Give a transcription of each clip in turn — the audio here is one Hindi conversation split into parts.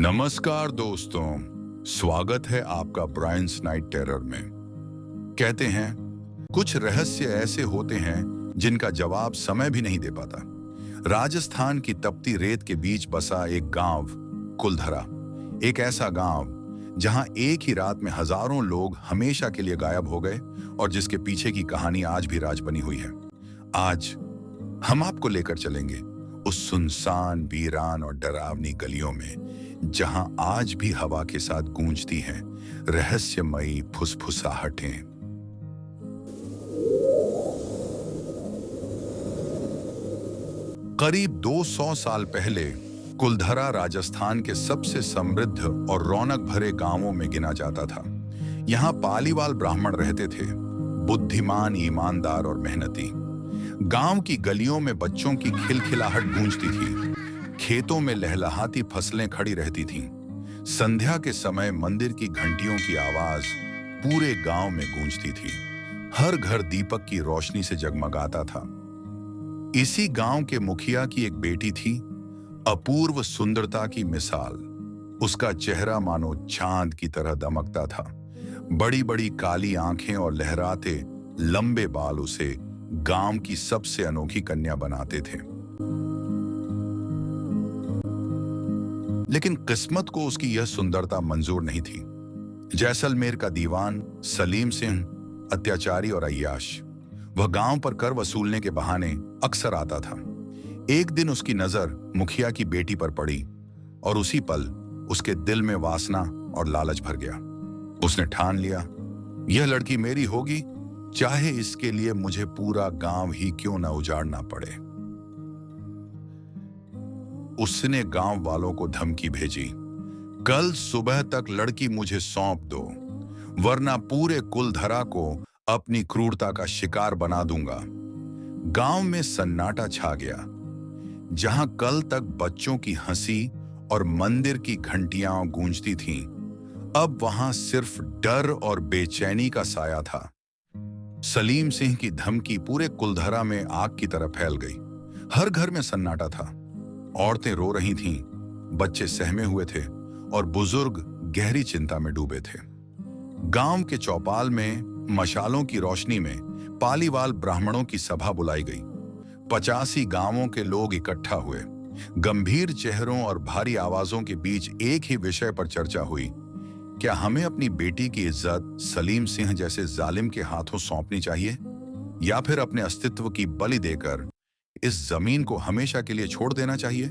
नमस्कार दोस्तों, स्वागत है आपका ब्रायन्स नाइट टेरर में। कहते हैं कुछ रहस्य ऐसे होते हैं जिनका जवाब समय भी नहीं दे पाता। राजस्थान की तपती रेत के बीच बसा एक गांव कुलधरा, एक ऐसा गांव जहां एक ही रात में हजारों लोग हमेशा के लिए गायब हो गए और जिसके पीछे की कहानी आज भी राज बनी हुई है। आज हम आपको लेकर चलेंगे उस सुनसान, वीरान और डरावनी गलियों में जहां आज भी हवा के साथ गूंजती हैं रहस्यमयी फुसफुसाहटें। करीब 200 साल पहले कुलधरा राजस्थान के सबसे समृद्ध और रौनक भरे गांवों में गिना जाता था। यहां पालीवाल ब्राह्मण रहते थे, बुद्धिमान, ईमानदार और मेहनती। गांव की गलियों में बच्चों की खिलखिलाहट गूंजती थी, खेतों में लहलहाती फसलें खड़ी रहती थीं। संध्या के समय मंदिर की घंटियों की आवाज पूरे गांव में गूंजती थी। हर घर दीपक की रोशनी से जगमगाता था। इसी गांव के मुखिया की एक बेटी थी, अपूर्व सुंदरता की मिसाल। उसका चेहरा मानो चांद की तरह दमकता था। बड़ी बड़ी काली आंखें और लहराते लंबे बाल उसे गांव की सबसे अनोखी कन्या बनाते थे। लेकिन किस्मत को उसकी यह सुंदरता मंजूर नहीं थी। जैसलमेर का दीवान सलीम सिंह अत्याचारी और अय्याश, वह गांव पर कर वसूलने के बहाने अक्सर आता था। एक दिन उसकी नजर मुखिया की बेटी पर पड़ी और उसी पल उसके दिल में वासना और लालच भर गया। उसने ठान लिया, यह लड़की मेरी होगी, चाहे इसके लिए मुझे पूरा गांव ही क्यों न उजाड़ना पड़े। उसने गांव वालों को धमकी भेजी, कल सुबह तक लड़की मुझे सौंप दो, वरना पूरे कुलधरा को अपनी क्रूरता का शिकार बना दूंगा। गांव में सन्नाटा छा गया। जहां कल तक बच्चों की हंसी और मंदिर की घंटियां गूंजती थीं, अब वहां सिर्फ डर और बेचैनी का साया था। सलीम सिंह की धमकी पूरे कुलधरा में आग की तरह फैल गई। हर घर में सन्नाटा था। औरतें रो रही थीं, बच्चे सहमे हुए थे और बुजुर्ग गहरी चिंता में डूबे थे। गांव के चौपाल में मशालों की रोशनी में पालीवाल ब्राह्मणों की सभा बुलाई गई। 85 गांवों के लोग इकट्ठा हुए। गंभीर चेहरों और भारी आवाजों के बीच एक ही विषय पर चर्चा हुई, क्या हमें अपनी बेटी की इज्जत सलीम सिंह जैसे जालिम के हाथों सौंपनी चाहिए, या फिर अपने अस्तित्व की बलि देकर इस जमीन को हमेशा के लिए छोड़ देना चाहिए।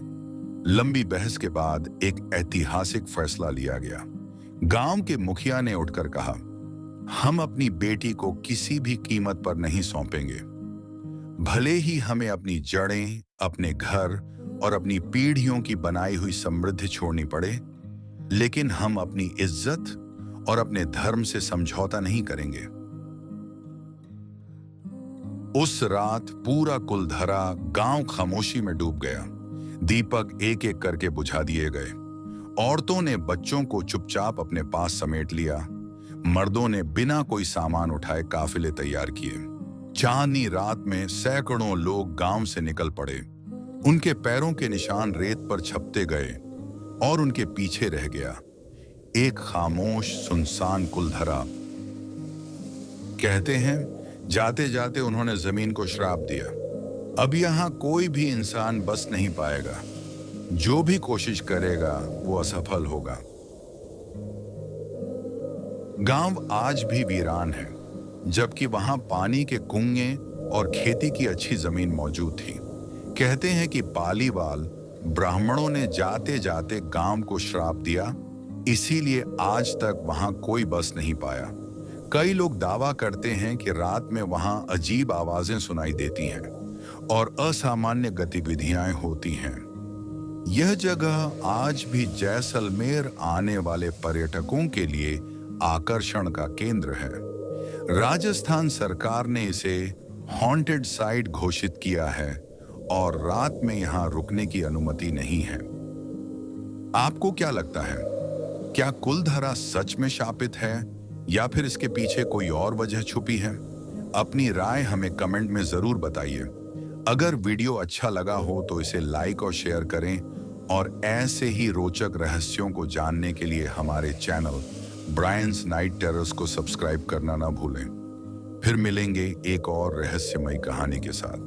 लंबी बहस के बाद एक ऐतिहासिक फैसला लिया गया। गांव के मुखिया ने उठकर कहा, हम अपनी बेटी को किसी भी कीमत पर नहीं सौंपेंगे। भले ही हमें अपनी जड़ें, अपने घर और अपनी पीढ़ियों की बनाई हुई समृद्धि छोड़नी पड़े, लेकिन हम अपनी इज्जत और अपने धर्म से समझौता नहीं करेंगे। उस रात पूरा कुलधरा गांव खामोशी में डूब गया। दीपक एक एक करके बुझा दिए गए। औरतों ने बच्चों को चुपचाप अपने पास समेट लिया। मर्दों ने बिना कोई सामान उठाए काफिले तैयार किए। चांदनी रात में सैकड़ों लोग गांव से निकल पड़े। उनके पैरों के निशान रेत पर छपते गए और उनके पीछे रह गया एक खामोश, सुनसान कुलधरा। कहते हैं जाते जाते उन्होंने जमीन को श्राप दिया, अब यहां कोई भी इंसान बस नहीं पाएगा। जो भी कोशिश करेगा वो असफल होगा। गांव आज भी वीरान है, जबकि वहां पानी के कुएं और खेती की अच्छी जमीन मौजूद थी। कहते हैं कि पालीवाल ब्राह्मणों ने जाते जाते गांव को श्राप दिया, इसीलिए आज तक वहां कोई बस नहीं पाया। कई लोग दावा करते हैं कि रात में वहां अजीब आवाजें सुनाई देती हैं और असामान्य गतिविधियां होती हैं। यह जगह आज भी जैसलमेर आने वाले पर्यटकों के लिए आकर्षण का केंद्र है। राजस्थान सरकार ने इसे हॉन्टेड साइट घोषित किया है और रात में यहां रुकने की अनुमति नहीं है। आपको क्या लगता है, क्या कुलधरा सच में शापित है या फिर इसके पीछे कोई और वजह छुपी है? अपनी राय हमें कमेंट में जरूर बताइए। अगर वीडियो अच्छा लगा हो तो इसे लाइक और शेयर करें और ऐसे ही रोचक रहस्यों को जानने के लिए हमारे चैनल ब्रायंस नाइट टेरर्स को सब्सक्राइब करना ना भूलें। फिर मिलेंगे एक और रहस्यमयी कहानी के साथ।